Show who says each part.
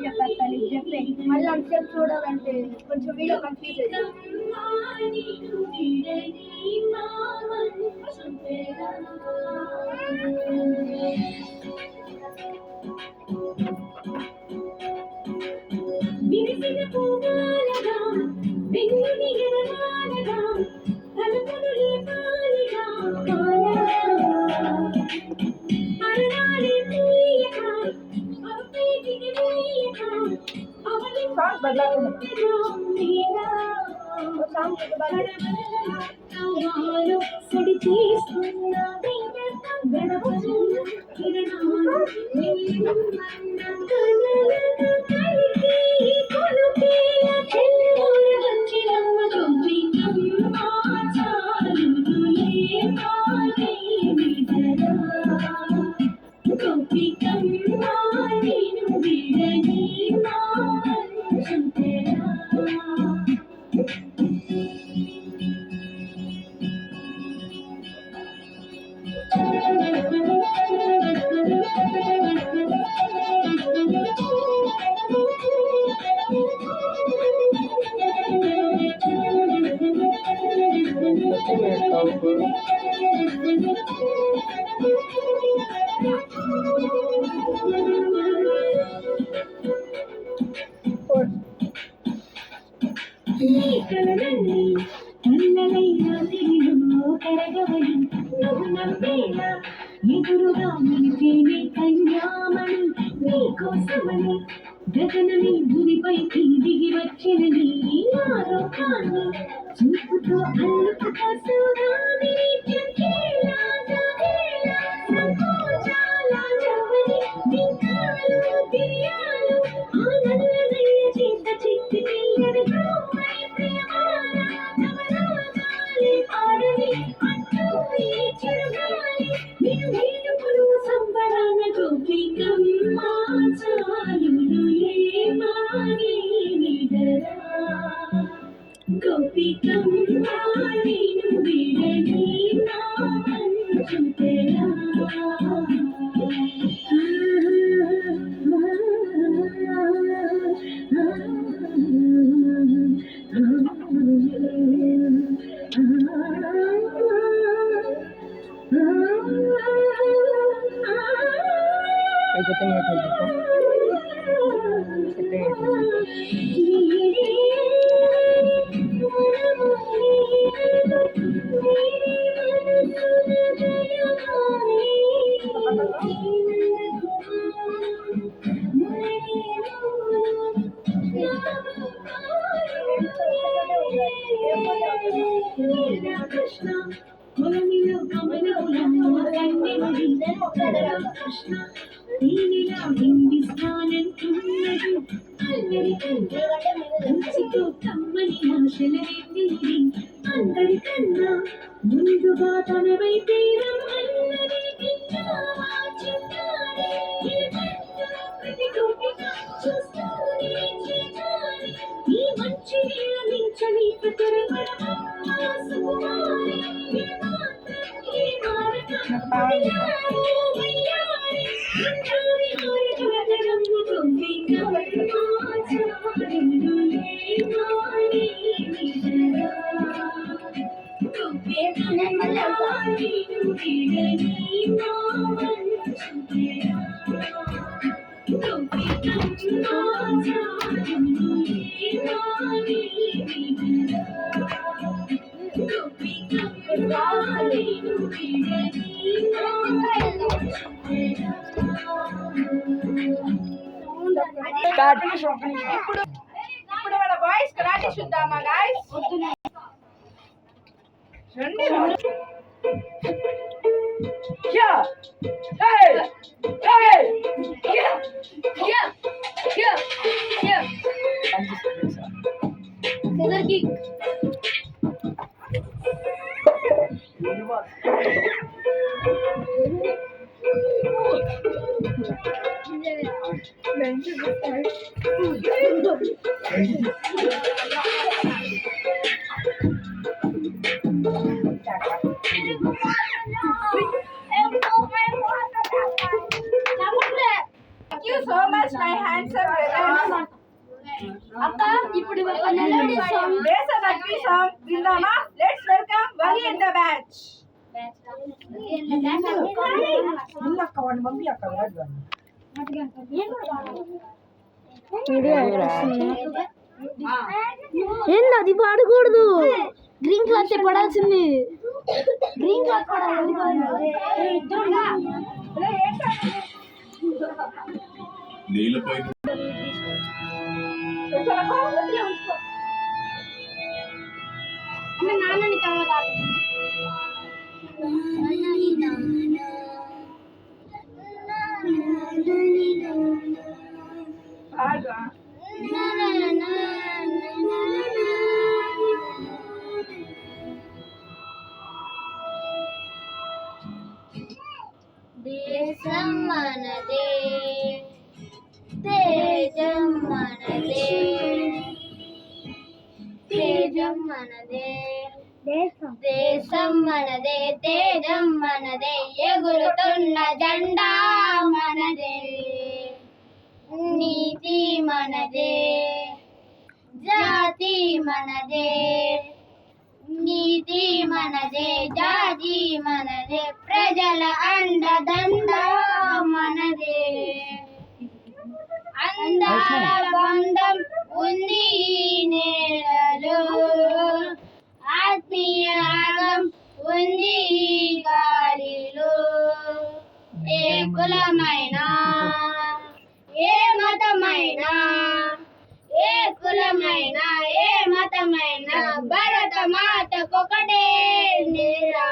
Speaker 1: చెప్పేస్తాను నీకు చెప్పే మళ్ళీ అంతసేపు చూడాలంటే కొంచెం వీడియో కన్ఫ్యూజ్ ఎదురుగా నిలిచేనే కన్యామణి నీకోసమని గగనని భూమిపైకి దిగి వచ్చిన నీ ఆరోగ్యాన్ని చూపుతో అల్లుకుతా సూరాని అందరికన్నా ముందుగా తన వైపే ఈ మంచి నియమించని ఇప్పుడు మన బాయ్స్ కరాటే చూద్దామా గాయ్స్ రండి యా హే హే యా యా యా యా किधर की Thank you so much, my handsome brothers. అక్క ఇప్పుడు ఒక మెలోడీ సాంగ్
Speaker 2: దేశభక్తి సాంగ్ విందామా? లెట్స్ వెల్కమ్ వలి ఇన్ ద బ్యాచ్.
Speaker 1: ఏంది అది పాడకూడదు, గ్రీన్ క్లాత్ పడాల్సింది, గ్రీన్ క్లాత్ పడాలి. నాన్నని తర్వాత
Speaker 3: దేశం మనదే, తేజం మనదే, తేజం మనదే, దేశం మనదే, తేజం మనదే, ఎగురుతున్న జెండా మనదే, నీతి మనదే, జాతి మనదే, నీతి మనదే, జాతి మనదే, ప్రజల అండదండ మనదే, అందాల బంధం ఉంది ఈ నేలలో, ఆత్మీయ రాగం ఉంది ఈ గాలిలో, ఏ కులమైనా ఏ మతమైనా, ఏ కులమైనా ఏ మతమైనా, భరత మాతకొకటే నిరా.